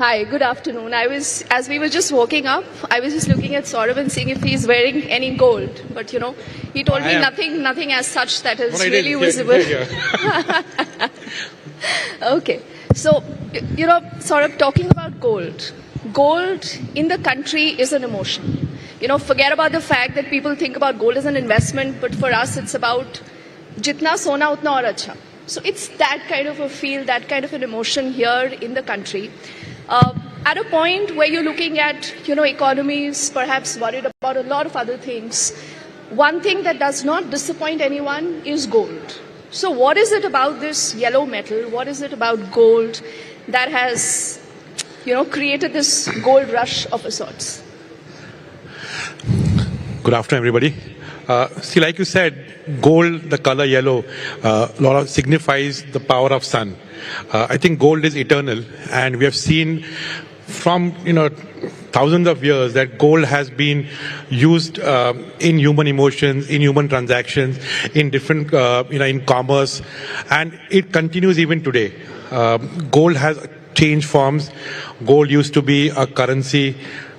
Hi, good afternoon. As we were just walking up, I was just looking at Saurabh and seeing if he's wearing any gold. But, he told me nothing as such that is really visible. Okay. So, Saurabh, talking about gold. Gold in the country is an emotion. Forget about the fact that people think about gold as an investment, but for us it's about jitna sona utna aur acha. So it's that kind of a feel, that kind of an emotion here in the country. At a point where you're looking at, economies perhaps worried about a lot of other things, one thing that does not disappoint anyone is gold. So what is it about this yellow metal, what is it about gold that has, created this gold rush of a sorts? Good afternoon, everybody. Like you said, gold, the color yellow, signifies the power of sun. I think gold is eternal, and we have seen from thousands of years that gold has been used in human emotions, in human transactions, in different in commerce, and it continues even today. Gold has changed forms. Gold used to be a currency.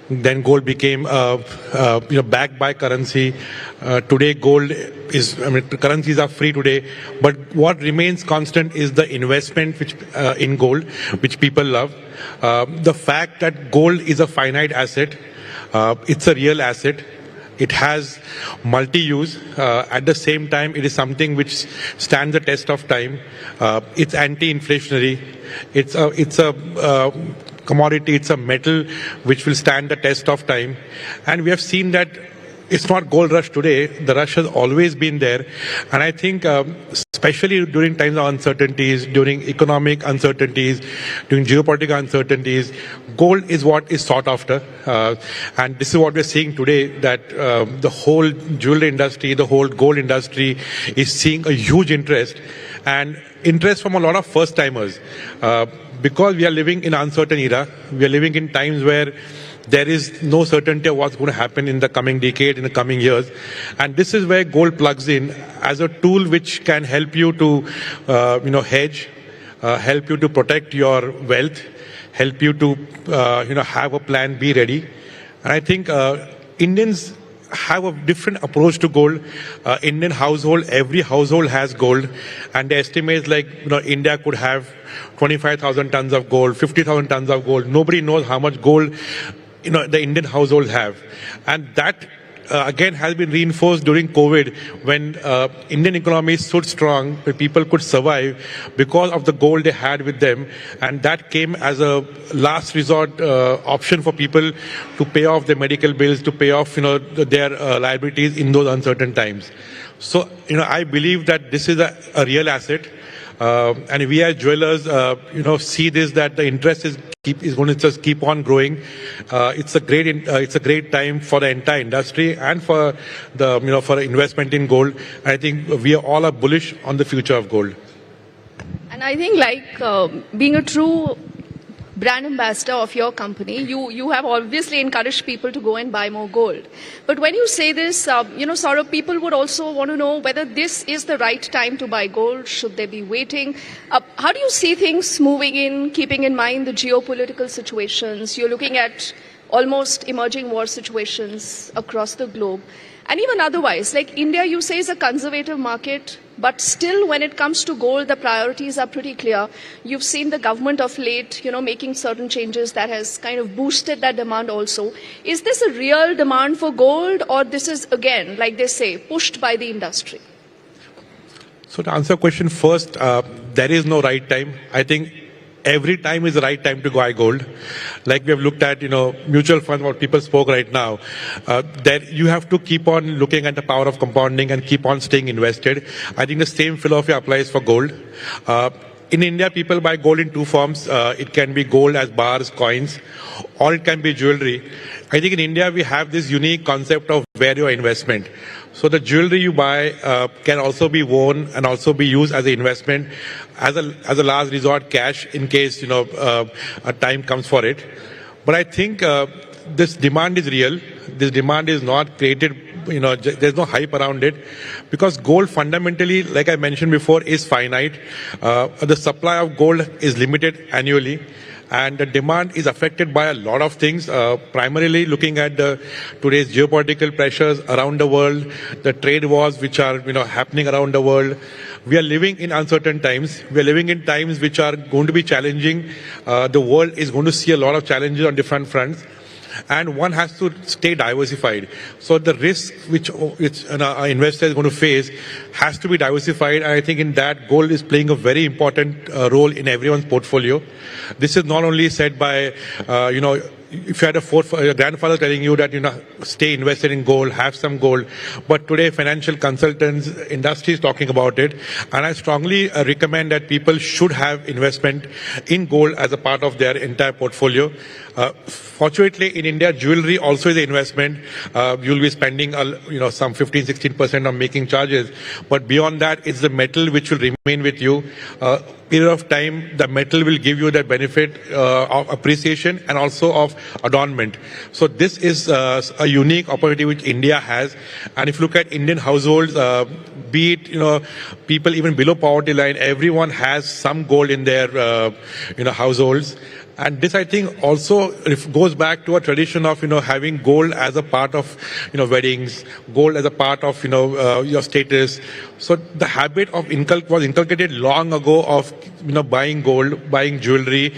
Then gold became backed by currency. Today gold is, currencies are free today, but what remains constant is the investment in gold, which people love. The fact that gold is a finite asset, it's a real asset. It has multi-use. At the same time, it is something which stands the test of time. It's anti-inflationary. It's a commodity, it's a metal which will stand the test of time. And we have seen that it's not gold rush today, the rush has always been there. And I think especially during times of uncertainties, during economic uncertainties, during geopolitical uncertainties, gold is what is sought after. And this is what we're seeing today, that the whole jewelry industry, the whole gold industry is seeing a huge interest, and interest from a lot of first timers. Because we are living in an uncertain era, we are living in times where there is no certainty of what's going to happen in the coming decade, in the coming years. And this is where gold plugs in as a tool which can help you to, hedge, help you to protect your wealth, help you to, have a plan B ready. And I think Indians have a different approach to gold. Indian household, every household has gold, and the estimates India could have 25,000 tons of gold, 50,000 tons of gold. Nobody knows how much gold the Indian households have, and that again has been reinforced during COVID, when Indian economy stood strong, where people could survive because of the gold they had with them, and that came as a last resort option for people to pay off their medical bills, to pay off their liabilities in those uncertain times. So I believe that this is a real asset, and we as jewelers see this, that the interest is going to just keep on growing. It's a great time for the entire industry and for the for investment in gold. I think we all are bullish on the future of gold. And I think being a true brand ambassador of your company, you have obviously encouraged people to go and buy more gold. But when you say this, Saurabh, people would also want to know whether this is the right time to buy gold. Should they be waiting? How do you see things moving in, keeping in mind the geopolitical situations? You're looking at almost emerging war situations across the globe. And even otherwise, like India, you say, is a conservative market, but still when it comes to gold, the priorities are pretty clear. You've seen the government of late, making certain changes that has kind of boosted that demand also. Is this a real demand for gold, or this is, again, like they say, pushed by the industry? So to answer your question first, there is no right time. I think every time is the right time to buy gold. Like we have looked at, mutual funds, what people spoke right now, that you have to keep on looking at the power of compounding and keep on staying invested. I think the same philosophy applies for gold. In India, people buy gold in two forms. It can be gold as bars, coins, or it can be jewelry. I think in India, we have this unique concept of where your investment. So the jewelry you buy can also be worn and also be used as an investment, as a last resort cash in case a time comes for it. But I think this demand is real. This demand is not created. There's no hype around it, because gold fundamentally, like I mentioned before, is finite. The supply of gold is limited annually. and the demand is affected by a lot of things, primarily looking at today's geopolitical pressures around the world, the trade wars which are happening around the world. We are living in uncertain times. We are living in times which are going to be challenging. The world is going to see a lot of challenges on different fronts, and one has to stay diversified. So the risk which an investor is going to face has to be diversified, and I think in that, gold is playing a very important role in everyone's portfolio. This is not only said by if you had a grandfather telling you that stay invested in gold, have some gold, but today financial consultants, industry is talking about it, and I strongly recommend that people should have investment in gold as a part of their entire portfolio. Fortunately, in India, jewelry also is an investment. You'll be spending some 15-16% on making charges, but beyond that, it's the metal which will remain with you. Period of time, the metal will give you the benefit of appreciation and also of adornment. So this is a unique opportunity which India has. And if you look at Indian households, be it people even below poverty line, everyone has some gold in their households. And this, I think, also goes back to a tradition of having gold as a part of weddings, gold as a part of your status. So the habit of was inculcated long ago of buying gold, buying jewelry,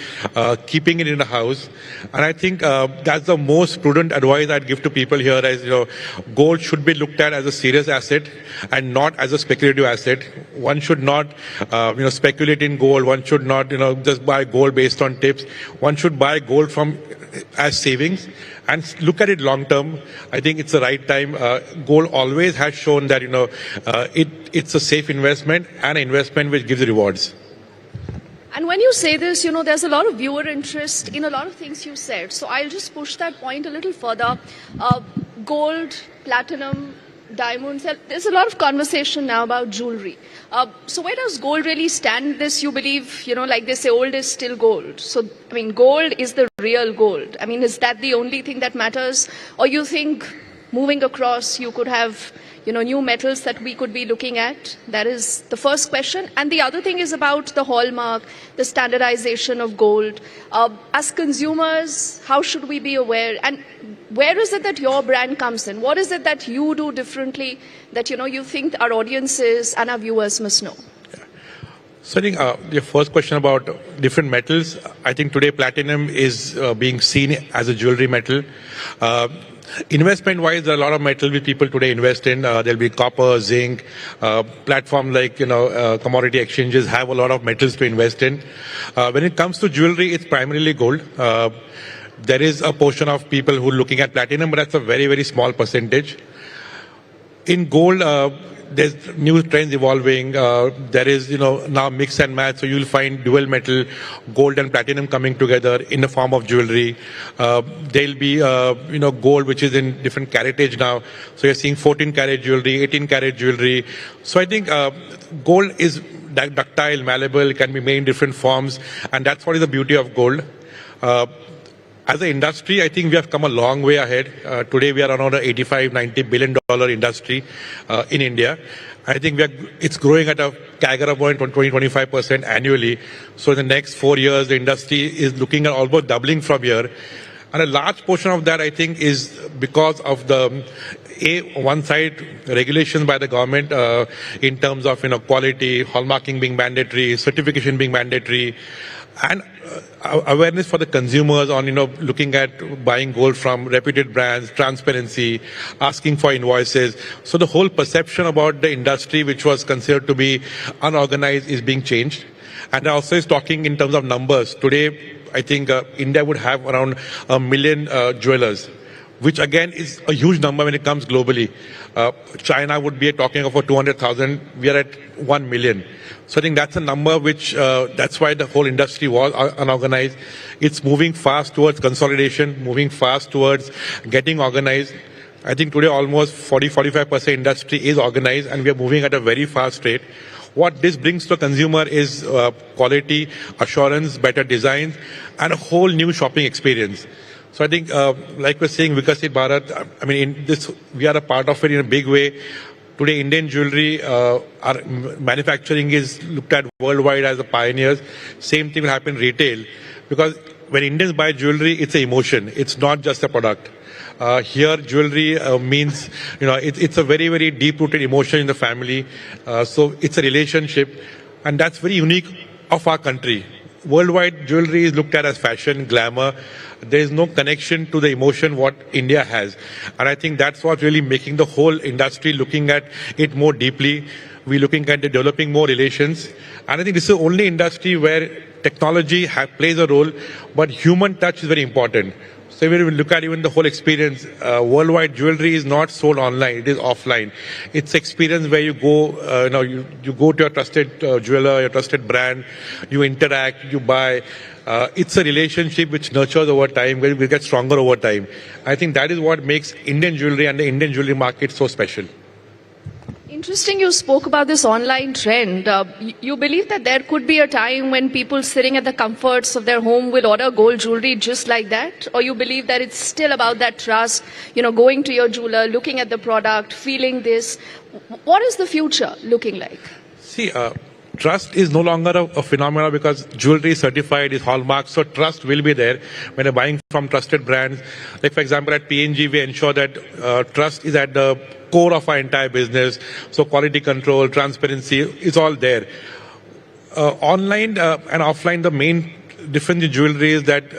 keeping it in the house. And I think that's the most prudent advice I'd give to people here. As gold should be looked at as a serious asset and not as a speculative asset. One should not speculate in gold. One should not just buy gold based on tips. One should buy gold as savings and look at it long term. I think it's the right time. Gold always has shown that it's a safe investment and an investment which gives rewards. And when you say this, there's a lot of viewer interest in a lot of things you said. So I'll just push that point a little further. Gold, platinum, diamonds, there's a lot of conversation now about jewelry. So where does gold really stand this? You believe, like they say, old is still gold. So, gold is the real gold. Is that the only thing that matters? Or you think moving across, you could have new metals that we could be looking at? That is the first question. And the other thing is about the hallmark, the standardization of gold. As consumers, how should we be aware? And where is it that your brand comes in? What is it that you do differently that, you think our audiences and our viewers must know? So I think your first question about different metals, I think today platinum is being seen as a jewelry metal. Investment-wise, there are a lot of metals which people today invest in. There'll be copper, zinc, platforms like, commodity exchanges have a lot of metals to invest in. When it comes to jewelry, it's primarily gold. There is a portion of people who are looking at platinum, but that's a very, very small percentage. In gold, there's new trends evolving. There is, now mix and match. So you'll find dual metal, gold and platinum coming together in the form of jewelry. There'll be, gold which is in different caratage now. So you're seeing 14 karat jewelry, 18 karat jewelry. So I think gold is ductile, malleable, can be made in different forms. And that's what is the beauty of gold. As an industry, I think we have come a long way ahead. Today, we are around an $85-90 billion industry in India. I think it's growing at a CAGR of about 20-25% annually. So in the next 4 years, the industry is looking at almost doubling from here. And a large portion of that, I think, is because of the one side regulations by the government in terms of quality, hallmarking being mandatory, certification being mandatory, and awareness for the consumers on looking at buying gold from reputed brands, transparency, asking for invoices. So the whole perception about the industry, which was considered to be unorganized, is being changed. And also is talking in terms of numbers. Today, I think India would have around 1 million jewelers, which again is a huge number when it comes globally. China would be talking about 200,000. We are at 1 million. So I think that's a number which, that's why the whole industry was unorganized. It's moving fast towards consolidation, moving fast towards getting organized. I think today almost 40-45% industry is organized, and we are moving at a very fast rate. What this brings to a consumer is quality, assurance, better designs, and a whole new shopping experience. So I think, like we're saying, Vikasit Bharat, in this, we are a part of it in a big way. Today, Indian jewelry, our manufacturing is looked at worldwide as the pioneers. Same thing will happen in retail. Because when Indians buy jewelry, it's an emotion. It's not just a product. Here, jewelry means, it's a very, very deep-rooted emotion in the family. So it's a relationship, and that's very unique of our country. Worldwide, jewelry is looked at as fashion, glamour. There is no connection to the emotion what India has. And I think that's what's really making the whole industry looking at it more deeply. We're looking at developing more relations. And I think this is the only industry where technology plays a role, but human touch is very important. So when we look at even the whole experience, worldwide jewelry is not sold online, it is offline. It's experience where you go, you go to your trusted jeweler, your trusted brand, you interact, you buy. It's a relationship which nurtures over time, where we get stronger over time. I think that is what makes Indian jewelry and the Indian jewelry market so special. Interesting you spoke about this online trend. You believe that there could be a time when people sitting at the comforts of their home will order gold jewelry just like that? Or you believe that it's still about that trust, going to your jeweler, looking at the product, feeling this? What is the future looking like? See, trust is no longer a phenomenon because jewelry is certified, is hallmarked, so trust will be there when you're buying from trusted brands. Like, for example, at PNG, we ensure that trust is at the core of our entire business. So quality control, transparency is all there. Online and offline, the main difference in jewelry is that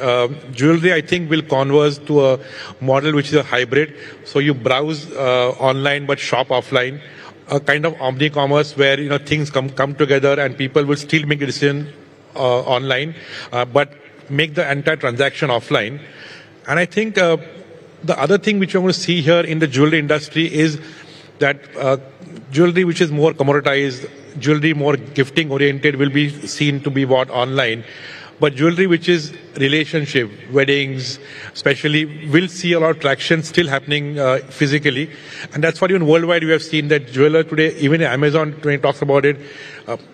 jewelry, I think, will converge to a model which is a hybrid. So you browse online but shop offline. A kind of omni-commerce where things come together and people will still make a decision online, but make the entire transaction offline. And I think the other thing which I want to see here in the jewelry industry is that jewelry which is more commoditized, jewelry more gifting oriented will be seen to be bought online. But jewelry which is relationship, weddings, especially, will see a lot of traction still happening physically. And that's what even worldwide we have seen that jeweler today, even Amazon, when it talks about it,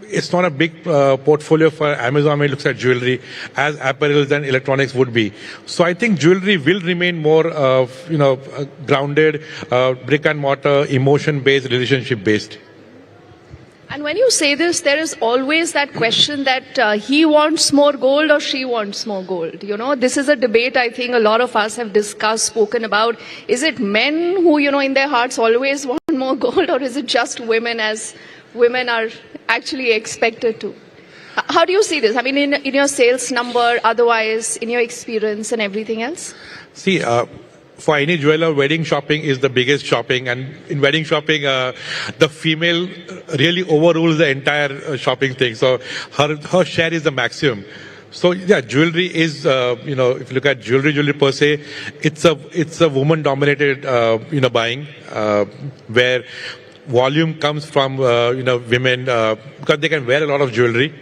it's not a big portfolio for Amazon when it looks at jewelry as apparels and electronics would be. So I think jewelry will remain more, grounded, brick and mortar, emotion-based, relationship-based. And when you say this, there is always that question that he wants more gold or she wants more gold. This is a debate I think a lot of us have discussed, spoken about. Is it men who, in their hearts always want more gold, or is it just women, as women are actually expected to? How do you see this? I mean, in your sales number, otherwise, in your experience and everything else? See, for any jeweler, wedding shopping is the biggest shopping, and in wedding shopping, the female really overrules the entire shopping thing. So her share is the maximum. So yeah, jewelry is, if you look at jewelry per se, it's a woman-dominated, buying, where volume comes from, women, because they can wear a lot of jewelry.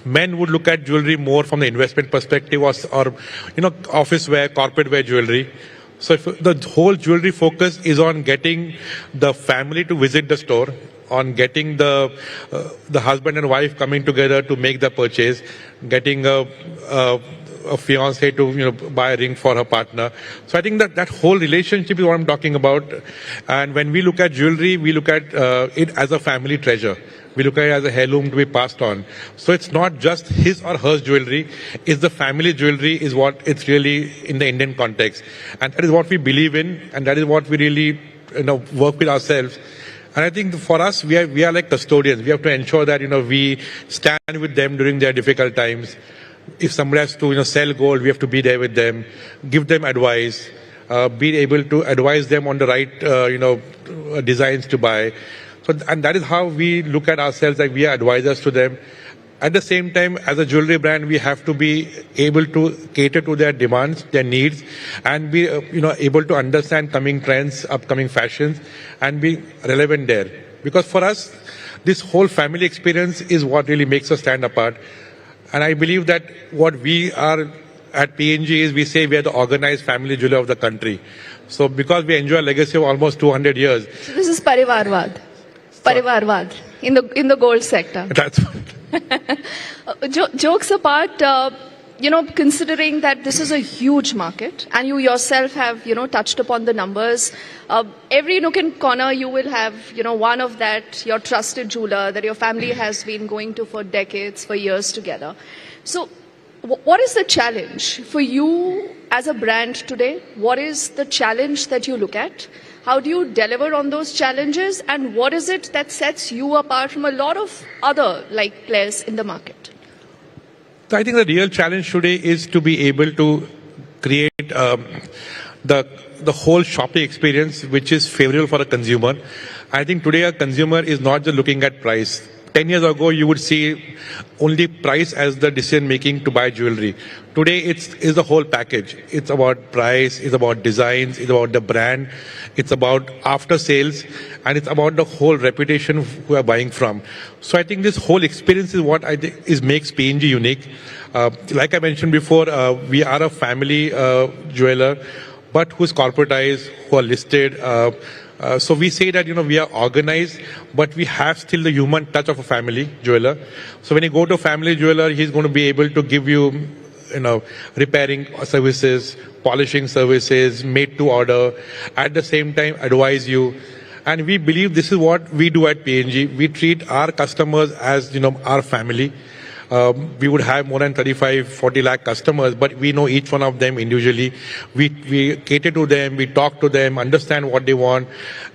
Men would look at jewelry more from the investment perspective, or office wear, corporate wear jewelry. So if the whole jewelry focus is on getting the family to visit the store, on getting the husband and wife coming together to make the purchase, getting a fiancé to buy a ring for her partner. So I think that whole relationship is what I'm talking about. And when we look at jewelry, we look at it as a family treasure. We look at it as a heirloom to be passed on. So it's not just his or her jewelry, it's the family jewelry is what it's really in the Indian context. And that is what we believe in, and that is what we really work with ourselves. And I think for us, we are like custodians. We have to ensure that we stand with them during their difficult times. If somebody has to sell gold, we have to be there with them, give them advice, be able to advise them on the right designs to buy. So, and that is how we look at ourselves, like we are advisors to them. At the same time, as a jewelry brand, we have to be able to cater to their demands, their needs, and be able to understand coming trends, upcoming fashions, and be relevant there. Because for us, this whole family experience is what really makes us stand apart. And I believe that what we are at PNG is, we say we are the organized family jeweler of the country. So because we enjoy a legacy of almost 200 years. So this is Parivarvad. Parivarvad in the gold sector. That's right. Jokes apart, considering that this is a huge market, and you yourself have, touched upon the numbers, every nook and corner you will have, one of that, your trusted jeweler that your family has been going to for decades, for years together. So What is the challenge for you as a brand today? What is the challenge that you look at? How do you deliver on those challenges? And what is it that sets you apart from a lot of other like players in the market? So I think the real challenge today is to be able to create the whole shopping experience which is favorable for a consumer. I think today a consumer is not just looking at price. 10 years ago, you would see only price as the decision making to buy jewelry. Today, it's the whole package. It's about price, it's about designs, it's about the brand, it's about after sales, and it's about the whole reputation who are buying from. So I think this whole experience is what I think makes PNG unique. Like I mentioned before, we are a family jeweler, but who's corporatized, who are listed. So we say that, we are organized, but we have still the human touch of a family jeweler. So when you go to a family jeweler, he's going to be able to give you, repairing services, polishing services, made to order, at the same time advise you. And we believe this is what we do at PNG. We treat our customers as, our family. We would have more than 35-40 lakh customers, but we know each one of them individually. We cater to them, we talk to them, understand what they want.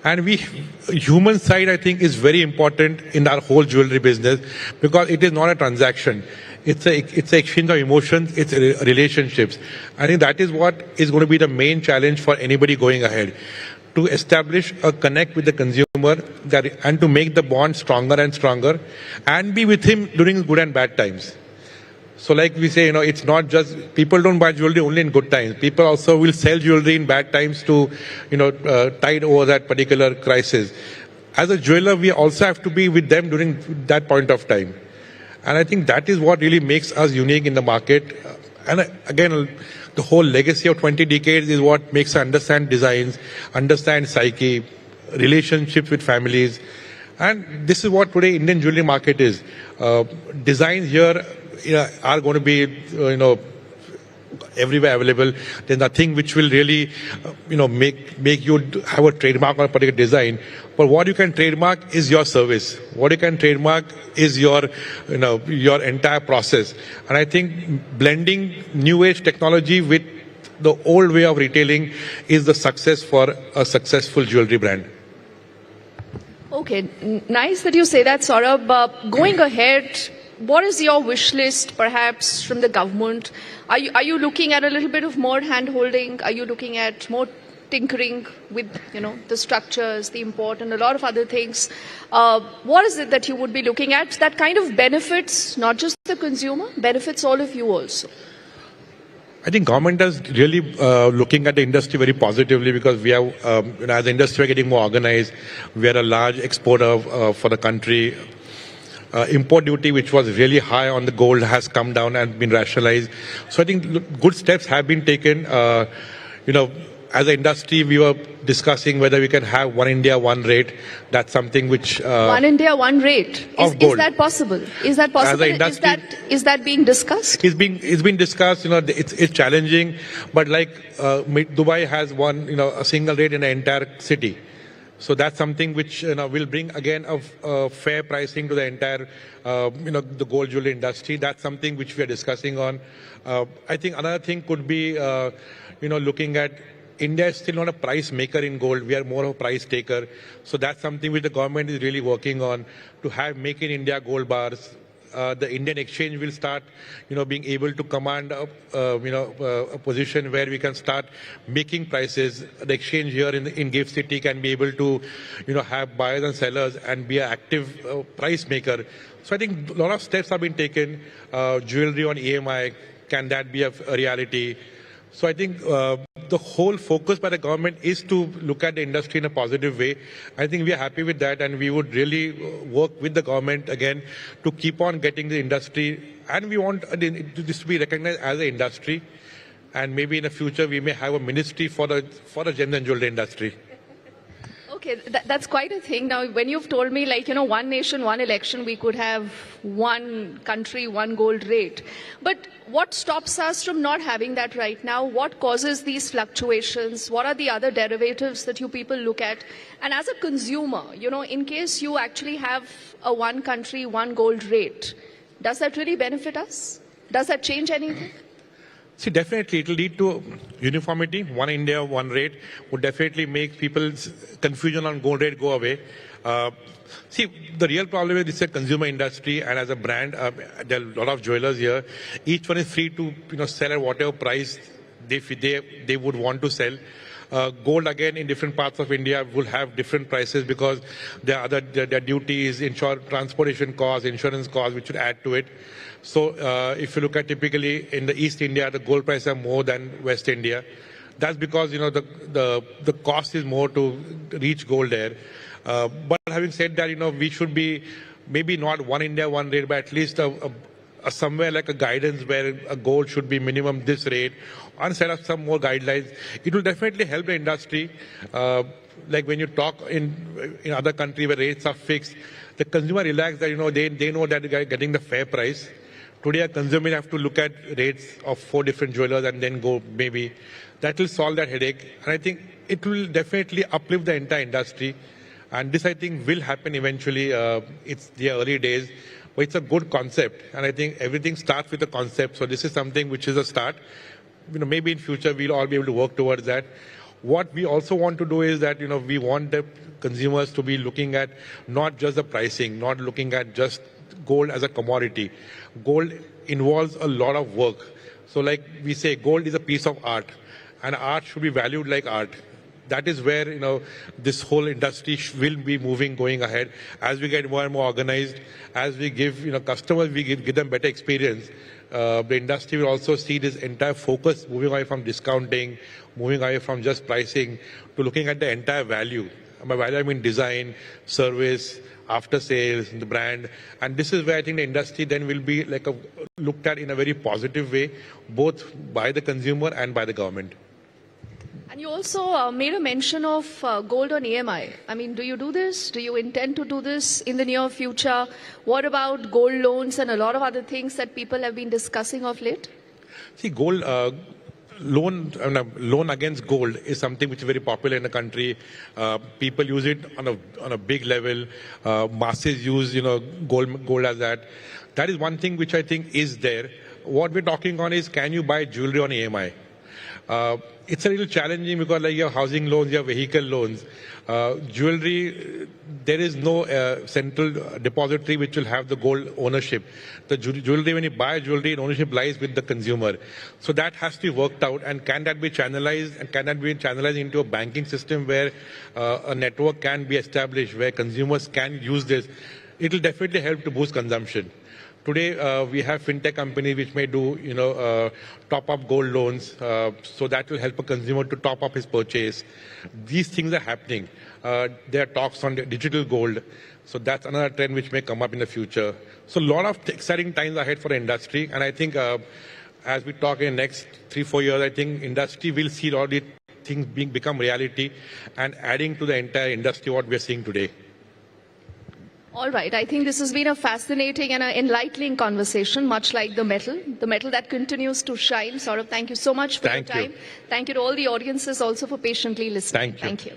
And human side, I think, is very important in our whole jewelry business because it is not a transaction. It's an exchange of emotions, it's relationships. I think that is what is going to be the main challenge for anybody going ahead. To establish a connect with the consumer and to make the bond stronger and stronger and be with him during good and bad times. So like we say, it's not just, people don't buy jewelry only in good times. People also will sell jewelry in bad times to, tide over that particular crisis. As a jeweler, we also have to be with them during that point of time. And I think that is what really makes us unique in the market. And again, the whole legacy of 20 decades is what makes us understand designs, understand psyche, relationships with families. And this is what today Indian jewelry market is. Designs here are going to be, everywhere available. There's nothing which will really, make you have a trademark on a particular design. But what you can trademark is your service. What you can trademark is your entire process. And I think blending new age technology with the old way of retailing is the success for a successful jewelry brand. Okay, nice that you say that, Saurabh. Going ahead, what is your wish list, perhaps, from the government? Are you looking at a little bit of more hand-holding? Are you looking at more tinkering with, the structures, the import, and a lot of other things? What is it that you would be looking at that kind of benefits not just the consumer, benefits all of you also? I think government is really looking at the industry very positively because we have, as an industry, we're getting more organized. We are a large exporter for the country. Import duty, which was really high on the gold, has come down and been rationalized. So I think good steps have been taken. As an industry, we were discussing whether we can have one India, one rate. That's something which... one India, one rate. Is that possible? Is that possible? Is that being discussed? It's been discussed. It's challenging. But like Dubai has one, a single rate in the entire city. So that's something which will bring again a fair pricing to the entire, the gold jewelry industry. That's something which we are discussing on. I think another thing could be, looking at India is still not a price maker in gold. We are more of a price taker. So that's something which the government is really working on to have make in India gold bars. The Indian exchange will start, being able to command a position where we can start making prices. The exchange here in Gift City can be able to, have buyers and sellers and be an active price maker. So I think a lot of steps have been taken. Jewelry on EMI, can that be a reality? So I think the whole focus by the government is to look at the industry in a positive way. I think we are happy with that, and we would really work with the government again to keep on getting the industry, and we want this to be recognized as an industry, and maybe in the future we may have a ministry for the gem and jewelry industry. Okay, that's quite a thing. Now, when you've told me, one nation, one election, we could have one country, one gold rate. But what stops us from not having that right now? What causes these fluctuations? What are the other derivatives that you people look at? And as a consumer, in case you actually have a one country, one gold rate, does that really benefit us? Does that change anything? See, definitely it will lead to uniformity. One India, one rate would definitely make people's confusion on gold rate go away. See, the real problem is it's a consumer industry, and as a brand, there are a lot of jewelers here. Each one is free to sell at whatever price they would want to sell. Gold again in different parts of India will have different prices because there are their duties, transportation costs, insurance costs, which should add to it. So if you look at typically in the East India, the gold prices are more than West India. That's because the cost is more to reach gold there. But having said that, we should be maybe not one India, one rate, but at least somewhere like a guidance where a gold should be minimum this rate, and set up some more guidelines. It will definitely help the industry. Like when you talk in other countries where rates are fixed, the consumer relax that they know that they're getting the fair price. Today, a consumer have to look at rates of 4 different jewelers and then go maybe. That will solve that headache, and I think it will definitely uplift the entire industry. And this, I think, will happen eventually. It's the early days. But it's a good concept, and I think everything starts with a concept. So this is something which is a start. Maybe in future we'll all be able to work towards that. What we also want to do is that we want the consumers to be looking at not just the pricing, not looking at just gold as a commodity. Gold involves a lot of work. So like we say, gold is a piece of art, and art should be valued like art. That is where this whole industry will be moving going ahead as we get more and more organized, as we give customers, we give them better experience. The industry will also see this entire focus moving away from discounting, moving away from just pricing to looking at the entire value. By value I mean design, service, after sales, the brand, and this is where I think the industry then will be looked at in a very positive way, both by the consumer and by the government. And you also made a mention of gold on EMI. I mean, do you do this? Do you intend to do this in the near future? What about gold loans and a lot of other things that people have been discussing of late? See, gold loan against gold is something which is very popular in the country. People use it on a big level. Masses use gold as that. That is one thing which I think is there. What we're talking on is, can you buy jewelry on EMI? It's a little challenging because you have housing loans, you have vehicle loans. Jewelry, there is no central depository which will have the gold ownership. The jewelry, when you buy jewelry, ownership lies with the consumer. So that has to be worked out, and can that be channelized, and can that be channelized into a banking system where a network can be established where consumers can use this? It will definitely help to boost consumption. Today, we have fintech companies which may do, top-up gold loans, so that will help a consumer to top up his purchase. These things are happening. There are talks on digital gold, so that's another trend which may come up in the future. So a lot of exciting times ahead for the industry, and I think as we talk in the next 3-4 years, I think industry will see all these things become reality and adding to the entire industry what we are seeing today. All right. I think this has been a fascinating and an enlightening conversation, much like the metal that continues to shine. Saurabh, thank you so much for your time. Thank you to all the audiences also for patiently listening. Thank you.